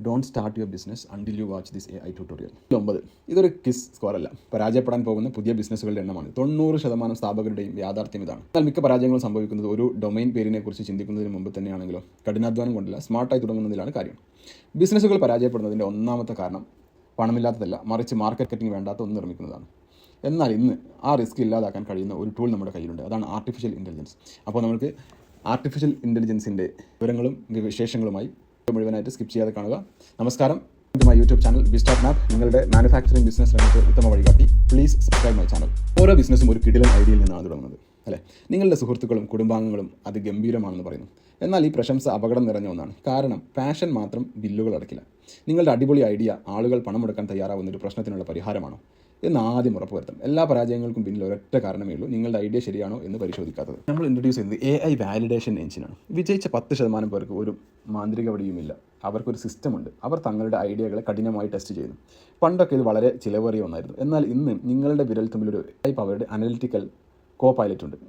Don't start your business until you watch this AI tutorial. 9 ഇതൊരു quiz score അല്ല. പരാജയപ്പെടാൻ പോകുന്ന പുതിയ ബിസിനസ്സുകളുടെ എണ്ണമാണ്. 90% സ്ഥാപകരുടെയും യാഥാർത്ഥ്യം ഇതാണ്. എന്നാൽ മിക്ക പരാജയങ്ങളും സംഭവിക്കുന്നത് ഒരു ഡൊമൈൻ പേരിനെ കുറിച്ച് ചിന്തിക്കുന്നതിന് മുമ്പ് തന്നെയാണെങ്കിലോ കഠിനാധ്വാനം കൊണ്ടല്ല, സ്മാർട്ടായി തുടങ്ങുന്നതിലാണ് കാര്യം. ബിസിനസ്സുകൾ പരാജയപ്പെടുന്നതിൻ്റെ ഒന്നാമത്തെ കാരണം പണമില്ലാത്തതല്ല, മറിച്ച് മാർക്കറ്റിംഗ് വേണ്ടാത്ത ഒന്ന് നിർമ്മിക്കുന്നതാണ്. എന്നാൽ ഇന്ന് ആ റിസ്ക് ഇല്ലാതാക്കാൻ കഴിയുന്ന ഒരു ടൂൾ നമ്മുടെ കയ്യിലുണ്ട്. അതാണ് ആർട്ടിഫിഷ്യൽ ഇൻ്റലിജൻസ്. അപ്പോൾ നമുക്ക് ആർട്ടിഫിഷ്യൽ ഇൻ്റലിജൻസിൻ്റെ വിവരങ്ങളും വിശേഷങ്ങളുമായി മുഴുവനായിട്ട് സ്കിപ്പ് ചെയ്യാതെ കാണുക. നമസ്കാരം, മൈ യൂട്യൂബ് ചാനൽ ബിസ്റ്റാർട്ട് മാപ്പ്, നിങ്ങളുടെ മാനുഫാക്ചറിംഗ് ബിസിനസ് രംഗത്ത് ഉത്തമ വഴികാട്ടി. Please subscribe my channel. ഓരോ ബിസിനസ്സും ഒരു കിടിലൻ ഐഡിയയിൽ നിന്നാണ് തുടങ്ങുന്നത്, അല്ലേ? നിങ്ങളുടെ സുഹൃത്തുക്കളും കുടുംബാംഗങ്ങളും അത് ഗംഭീരമാണെന്ന് പറയുന്നു. എന്നാൽ ഈ പ്രശംസ അപകടം നിറഞ്ഞ ഒന്നാണ്. കാരണം പാഷൻ മാത്രം ബില്ലുകൾ അടക്കില്ല. നിങ്ങളുടെ അടിപൊളി ഐഡിയ ആളുകൾ പണമെടുക്കാൻ തയ്യാറാവുന്ന ഒരു പ്രശ്നത്തിനുള്ള പരിഹാരമാണോ എന്ന് ആദ്യം ഉറപ്പുവരുത്തണം. എല്ലാ പരാജയങ്ങൾക്കും പിന്നിൽ ഒരൊറ്റ കാരണമേ ഉള്ളൂ, നിങ്ങളുടെ ഐഡിയ ശരിയാണോ എന്ന് പരിശോധിക്കാത്തത്. നമ്മൾ ഇൻട്രൊഡ്യൂസ് ചെയ്യുന്നത് AI വാലിഡേഷൻ എഞ്ചിനാണ്. വിജയിച്ച 10% പേർക്ക് ഒരു മാന്ത്രിക വടിയുമില്ല. അവർക്കൊരു സിസ്റ്റമുണ്ട്. അവർ തങ്ങളുടെ ഐഡിയകളെ കഠിനമായി ടെസ്റ്റ് ചെയ്യുന്നു. പണ്ടൊക്കെ ഇത് വളരെ ചിലവേറിയ ഒന്നായിരുന്നു. എന്നാൽ ഇന്ന് നിങ്ങളുടെ വിരൽത്തുമ്പിലൊരു AI powered analytical co pilot ഉണ്ട്.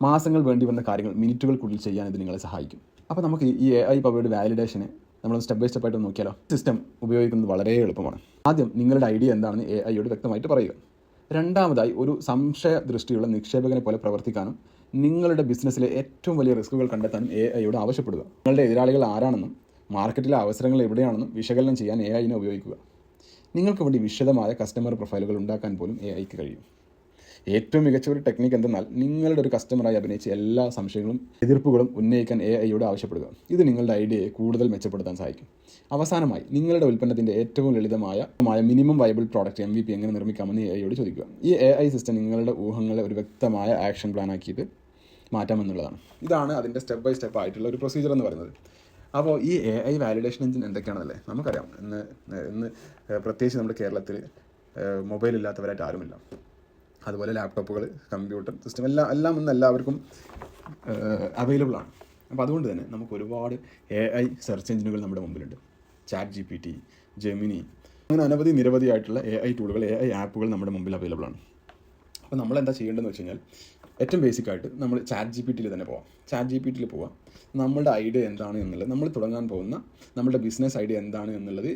മാസങ്ങൾ വേണ്ടി വന്ന കാര്യങ്ങൾ മിനിറ്റുകൾക്കുള്ളിൽ ചെയ്യാൻ ഇത് നിങ്ങളെ സഹായിക്കും. അപ്പോൾ നമുക്ക് ഈ AI പവേർഡ് വാലിഡേഷനെ നമ്മൾ സ്റ്റെപ്പ് ബൈ സ്റ്റെപ്പായിട്ട് നോക്കിയാലോ. സിസ്റ്റം ഉപയോഗിക്കുന്നത് വളരെ എളുപ്പമാണ്. ആദ്യം നിങ്ങളുടെ ഐഡിയ എന്താണെന്ന് AIയോട് വ്യക്തമായിട്ട് പറയുക. രണ്ടാമതായി, ഒരു സംശയ ദൃഷ്ടിയുള്ള നിക്ഷേപകനെ പോലെ പ്രവർത്തിക്കാനും നിങ്ങളുടെ ബിസിനസ്സിലെ ഏറ്റവും വലിയ റിസ്കുകൾ കണ്ടെത്താനും AIയോട് ആവശ്യപ്പെടുക. നിങ്ങളുടെ എതിരാളികൾ ആരാണെന്നും മാർക്കറ്റിലെ അവസരങ്ങൾ എവിടെയാണെന്നും വിശകലനം ചെയ്യാൻ AIനെ ഉപയോഗിക്കുക. നിങ്ങൾക്ക് വേണ്ടി വിശദമായ കസ്റ്റമർ പ്രൊഫൈലുകൾ ഉണ്ടാക്കാൻ പോലും AIക്ക് കഴിയും. ഏറ്റവും മികച്ച ഒരു ടെക്നിക്ക് എന്തെന്നാൽ, നിങ്ങളുടെ ഒരു കസ്റ്റമറായി അഭിനയിച്ച് എല്ലാ സംശയങ്ങളും എതിർപ്പുകളും ഉന്നയിക്കാൻ AIയോട് ആവശ്യപ്പെടുക. ഇത് നിങ്ങളുടെ ഐഡിയയെ കൂടുതൽ മെച്ചപ്പെടുത്താൻ സഹായിക്കും. അവസാനമായി, നിങ്ങളുടെ ഉൽപ്പന്നത്തിൻ്റെ ഏറ്റവും ലളിതമായ മിനിമം വയബിൾ പ്രോഡക്റ്റ് MVP എങ്ങനെ നിർമ്മിക്കാമെന്ന് AIയോട് ചോദിക്കുക. ഈ AI സിസ്റ്റം നിങ്ങളുടെ ഊഹങ്ങളെ ഒരു വ്യക്തമായ ആക്ഷൻ പ്ലാൻ ആക്കിയിട്ട് മാറ്റാമെന്നുള്ളതാണ്. ഇതാണ് അതിൻ്റെ സ്റ്റെപ്പ് ബൈ സ്റ്റെപ്പ് ആയിട്ടുള്ള ഒരു പ്രൊസീജിയർ എന്ന് പറയുന്നത്. അപ്പോൾ ഈ AI വാലിഡേഷൻ എഞ്ചിൻ എന്തൊക്കെയാണെന്നല്ലേ നമുക്കറിയാം. ഇന്ന് പ്രത്യേകിച്ച് നമ്മുടെ കേരളത്തിൽ മൊബൈൽ ഇല്ലാത്തവരായിട്ട് ആരുമില്ല. അതുപോലെ ലാപ്ടോപ്പുകൾ, കമ്പ്യൂട്ടർ സിസ്റ്റം എല്ലാം ഇന്ന് എല്ലാവർക്കും അവൈലബിൾ ആണ്. അപ്പോൾ അതുകൊണ്ട് തന്നെ നമുക്ക് ഒരുപാട് AI സെർച്ച് എഞ്ചിനുകൾ നമ്മുടെ മുമ്പിലുണ്ട്. ChatGPT, ജെമിനി, അങ്ങനെ നിരവധിയായിട്ടുള്ള AI ടൂളുകൾ, AI ആപ്പുകൾ നമ്മുടെ മുമ്പിൽ അവൈലബിൾ ആണ്. അപ്പോൾ നമ്മൾ എന്താ ചെയ്യേണ്ടതെന്ന് വെച്ച് കഴിഞ്ഞാൽ, ഏറ്റവും ബേസിക്കായിട്ട് നമ്മൾ ChatGPTയിൽ തന്നെ പോവാം. ChatGPTയിൽ പോവാം. നമ്മളുടെ ഐഡിയ എന്താണ് എന്നുള്ളത്, നമ്മൾ തുടങ്ങാൻ പോകുന്ന നമ്മളുടെ ബിസിനസ് ഐഡിയ എന്താണ് എന്നുള്ളത്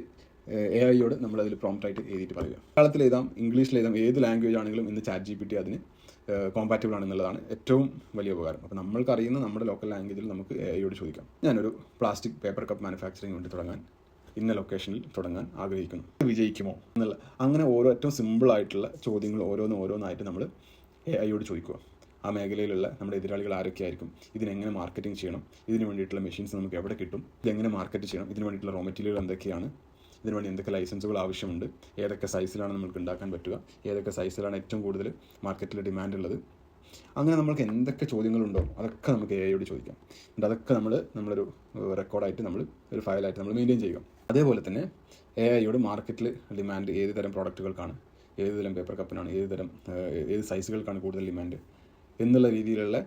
AIയോട് നമ്മളതിൽ പ്രോംപ്റ്റായിട്ട് എഴുതിയിട്ട് പറയുക. മലയാളത്തിൽ എഴുതാം, ഇംഗ്ലീഷിൽ എഴുതാം, ഏത് ലാംഗ്വേജ് ആണെങ്കിലും ഇന്ന് ChatGPT അതിന് കോമ്പാറ്റബിൾ ആണെന്നുള്ളതാണ് ഏറ്റവും വലിയ ഉപകാരം. അപ്പോൾ നമ്മൾക്ക് അറിയുന്ന നമ്മുടെ ലോക്കൽ ലാംഗ്വേജിൽ നമുക്ക് AIയോട് ചോദിക്കാം. ഞാനൊരു പ്ലാസ്റ്റിക് പേപ്പർ കപ്പ് മാനുഫാക്ചറിങ് വേണ്ടി തുടങ്ങാൻ ഇന്ന ലൊക്കേഷനിൽ തുടങ്ങാൻ ആഗ്രഹിക്കുന്നു, വിജയിക്കുമോ എന്നുള്ള അങ്ങനെ ഏറ്റവും സിമ്പിളായിട്ടുള്ള ചോദ്യങ്ങൾ ഓരോന്നായിട്ട് നമ്മൾ AIയോട് ചോദിക്കുക. ആ മേഖലയിലുള്ള നമ്മുടെ എതിരാളികൾ ആരൊക്കെയായിരിക്കും, ഇതിനെങ്ങനെ മാർക്കറ്റിംഗ് ചെയ്യണം, ഇതിന് വേണ്ടിയിട്ടുള്ള മെഷീൻസ് നമുക്ക് എവിടെ കിട്ടും, ഇതെങ്ങനെ മാർക്കറ്റ് ചെയ്യണം, ഇതിന് വേണ്ടിയിട്ടുള്ള റോ മെറ്റീരിയൽ എന്തൊക്കെയാണ്, ഇതിനുവേണ്ടി എന്തൊക്കെ ലൈസൻസുകൾ ആവശ്യമുണ്ട്, ഏതൊക്കെ സൈസിലാണ് നമുക്ക് ഉണ്ടാക്കാൻ പറ്റുക, ഏതൊക്കെ സൈസിലാണ് ഏറ്റവും കൂടുതൽ മാർക്കറ്റിൽ ഡിമാൻഡ് ഉള്ളത്, അങ്ങനെ നമ്മൾക്ക് എന്തൊക്കെ ചോദ്യങ്ങളുണ്ടോ അതൊക്കെ നമുക്ക് AIയോട് ചോദിക്കാം. എന്നിട്ട് അതൊക്കെ നമ്മളൊരു റെക്കോർഡായിട്ട് ഒരു ഫയലായിട്ട് നമ്മൾ മെയിൻറ്റെയിൻ ചെയ്യുക. അതേപോലെ തന്നെ AIയോട് മാർക്കറ്റിൽ ഡിമാൻഡ് ഏത് തരം പ്രോഡക്റ്റുകൾക്കാണ്, ഏത് തരം പേപ്പർ കപ്പിനാണ്, ഏത് സൈസുകൾക്കാണ് കൂടുതൽ ഡിമാൻഡ് എന്നുള്ള രീതിയിലുള്ള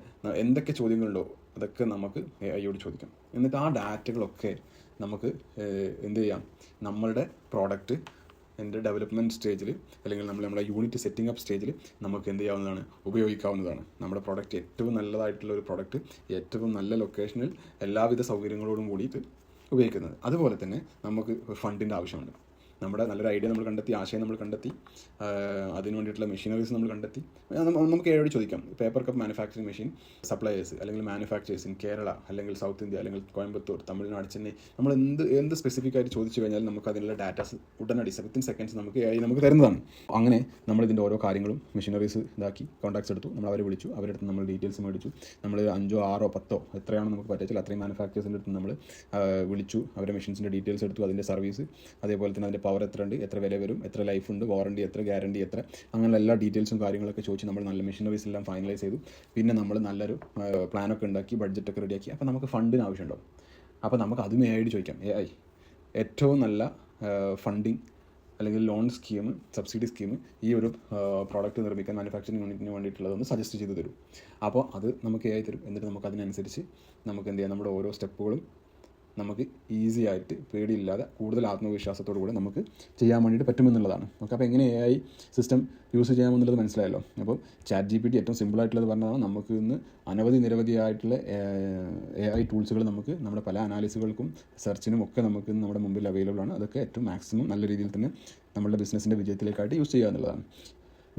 എന്തൊക്കെ ചോദ്യങ്ങളുണ്ടോ അതൊക്കെ നമുക്ക് AIയോട് ചോദിക്കാം. എന്നിട്ട് ആ ഡാറ്റകളൊക്കെ നമുക്ക് എന്ത് ചെയ്യാം, നമ്മളുടെ പ്രോഡക്റ്റ് എൻ്റെ ഡെവലപ്മെൻറ്റ് സ്റ്റേജിൽ അല്ലെങ്കിൽ നമ്മളെ യൂണിറ്റ് സെറ്റിംഗ് അപ്പ് സ്റ്റേജിൽ നമുക്ക് എന്ത് ചെയ്യാവുന്നതാണ്, ഉപയോഗിക്കാവുന്നതാണ്. നമ്മുടെ പ്രോഡക്റ്റ് ഏറ്റവും നല്ലതായിട്ടുള്ള ഒരു പ്രോഡക്റ്റ് ഏറ്റവും നല്ല ലൊക്കേഷനിൽ എല്ലാവിധ സൗകര്യങ്ങളോടും കൂടിയിട്ട് ഉപയോഗിക്കുന്നത്. അതുപോലെ തന്നെ നമുക്ക് ഫണ്ടിൻ്റെ ആവശ്യമുണ്ട്. നമ്മുടെ നല്ലൊരു ഐഡിയ നമ്മൾ കണ്ടെത്തി, ആശയം നമ്മൾ കണ്ടെത്തി, അതിന് വേണ്ടിയിട്ടുള്ള മെഷീനറീസ് നമ്മൾ കണ്ടെത്തി, നമുക്ക് AIയോട് ചോദിക്കാം. Paper cup manufacturing machine suppliers അല്ലെങ്കിൽ മാനുഫാക്ചേഴ്സ് ഇൻ കേരള അല്ലെങ്കിൽ സൗത്ത് ഇന്ത്യ അല്ലെങ്കിൽ കോയമ്പത്തൂർ, തമിഴ്നാട്, ചെന്നൈ, നമ്മൾ എന്ത് സ്പെസിഫിക് ആയിട്ട് ചോദിച്ചു കഴിഞ്ഞാൽ നമുക്ക് അതിനുള്ള ഡാറ്റാസ് ഉടനടി വിത്തിൻ സെക്കൻഡ്സ് നമുക്ക് AI നമുക്ക് തരുന്നതാണ്. അങ്ങനെ നമ്മളിതിൻ്റെ ഓരോ കാര്യങ്ങളും മെഷീനറീസ് ഇതാക്കി കോൺടാക്ട്സ് എടുത്തു, നമ്മൾ അവരെ വിളിച്ചു, അവരുടെ അടുത്ത് നമ്മൾ ഡീറ്റെയിൽസ് മേടിച്ചു. നമ്മൾ 5, 6, 10 എത്രയാണ് നമുക്ക് പറ്റുക അത്രയും മാനുഫാക്ചേഴ്സിൻ്റെ അടുത്ത് നമ്മൾ വിളിച്ചു, അവരുടെ മെഷീൻസിൻ്റെ ഡീറ്റെയിൽസ് എടുത്തു, അതിൻ്റെ സർവീസ്, അതേപോലെ തന്നെ അതിൻ്റെ പവർ എത്ര ഉണ്ട്, എത്ര വില വരും, എത്ര ലൈഫ് ഉണ്ട്, വാറണ്ടി എത്ര, ഗ്യാരണ്ടി എത്ര, അങ്ങനെ എല്ലാ ഡീറ്റെയിൽസും കാര്യങ്ങളൊക്കെ ചോദിച്ച് നമ്മൾ നല്ല മെഷീനറീസ് എല്ലാം ഫൈനലൈസ് ചെയ്തു. പിന്നെ നമ്മൾ നല്ലൊരു പ്ലാനൊക്കെ ഉണ്ടാക്കി, ബഡ്ജറ്റൊക്കെ റെഡിയാക്കി. അപ്പോൾ നമുക്ക് ഫണ്ടിന് ആവശ്യമുണ്ടാവും. അപ്പോൾ നമുക്ക് അതും AIയോട് ചോദിക്കാം. AI ഏറ്റവും നല്ല ഫണ്ടിങ് അല്ലെങ്കിൽ ലോൺ സ്കീം, സബ്സിഡി സ്കീം ഈ ഒരു പ്രോഡക്റ്റ് നിർമ്മിക്കാൻ മാനുഫാക്ചറിങ് യൂണിറ്റിന് വേണ്ടിയിട്ടുള്ളതൊന്ന് സജസ്റ്റ് ചെയ്ത് തരും. അപ്പോൾ അത് നമുക്ക് AI തരും. എന്നിട്ട് നമുക്ക് അതിനനുസരിച്ച് നമുക്ക് എന്ത് ചെയ്യാം, നമ്മുടെ ഓരോ സ്റ്റെപ്പുകളും നമുക്ക് ഈസി ആയിട്ട് പേടിയില്ലാതെ കൂടുതൽ ആത്മവിശ്വാസത്തോടു കൂടി നമുക്ക് ചെയ്യാൻ വേണ്ടിയിട്ട് പറ്റുമെന്നുള്ളതാണ്. ഓക്കെ, അപ്പോൾ എങ്ങനെ AI സിസ്റ്റം യൂസ് ചെയ്യാമെന്നുള്ളത് മനസ്സിലായല്ലോ. അപ്പോൾ ChatGPT ഏറ്റവും സിമ്പിളായിട്ടുള്ളത് പറഞ്ഞാൽ നമുക്ക് ഇന്ന് നിരവധിയായിട്ടുള്ള AI ടൂൾസുകൾ നമുക്ക് നമ്മുടെ പല അനാലിസുകൾക്കും സെർച്ചിനും ഒക്കെ നമുക്ക് നമ്മുടെ മുമ്പിൽ അവൈലബിൾ ആണ്. അതൊക്കെ ഏറ്റവും മാക്സിമം നല്ല രീതിയിൽ തന്നെ നമ്മുടെ ബിസിനസ്സിൻ്റെ വിജയത്തിലേക്കായിട്ട് യൂസ് ചെയ്യുക എന്നുള്ളതാണ്.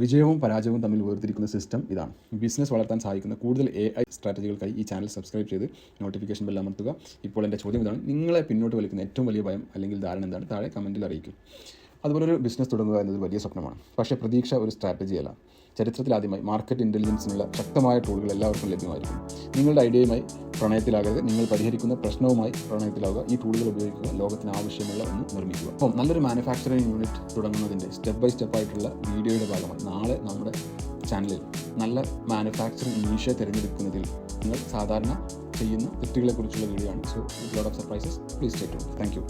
വിജയവും പരാജയവും തമ്മിൽ വേർതിരിക്കുന്ന സിസ്റ്റം ഇതാണ്. ബിസിനസ് വളർത്താൻ സഹായിക്കുന്ന കൂടുതൽ AI സ്ട്രാറ്റജികൾക്കായി ഈ ചാനൽ സബ്സ്ക്രൈബ് ചെയ്ത് നോട്ടിഫിക്കേഷൻ ബെൽ അമർത്തുക. ഇപ്പോൾ എൻ്റെ ചോദ്യം ഇതാണ്: നിങ്ങളെ പിന്നോട്ട് വലിക്കുന്ന ഏറ്റവും വലിയ ഭയം അല്ലെങ്കിൽ ധാരണ എന്താണ്? താഴെ കമൻറ്റിൽ അറിയിക്കും. അതുപോലെ ഒരു ബിസിനസ് തുടങ്ങുക എന്നത് വലിയ സ്വപ്നമാണ്. പക്ഷേ പ്രതീക്ഷ ഒരു സ്ട്രാറ്റജിയല്ല. ചരിത്രത്തിലാദ്യമായി മാർക്കറ്റ് ഇൻ്റലിജൻസിനുള്ള ശക്തമായ ടൂളുകൾ എല്ലാവർക്കും ലഭ്യമായിരിക്കും. നിങ്ങളുടെ ഐഡിയയുമായി പ്രണയത്തിലാകരുത്, നിങ്ങൾ പരിഹരിക്കുന്ന പ്രശ്നവുമായി പ്രണയത്തിലാവുക. ഈ ടൂളുകൾ ഉപയോഗിക്കുക, ലോകത്തിന് ആവശ്യമുള്ള ഒന്ന് നിർമ്മിക്കുക. അപ്പം നല്ലൊരു മാനുഫാക്ചറിങ് യൂണിറ്റ് തുടങ്ങുന്നതിൻ്റെ സ്റ്റെപ്പ് ബൈ സ്റ്റെപ്പ് ആയിട്ടുള്ള വീഡിയോയുടെ ഭാഗമായി നാളെ നമ്മുടെ ചാനലിൽ നല്ല മാനുഫാക്ചറിങ് നിഷ തിരഞ്ഞെടുക്കുന്നതിൽ നിങ്ങൾ സാധാരണ ചെയ്യുന്ന തെറ്റുകളെക്കുറിച്ചുള്ള വീഡിയോ ആണ്. So lot of surprises, please stay tuned. Thank you.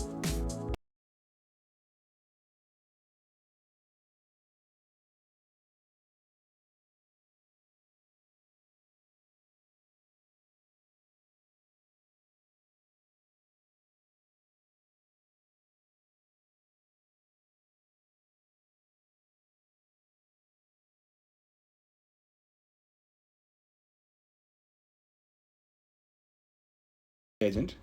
Agent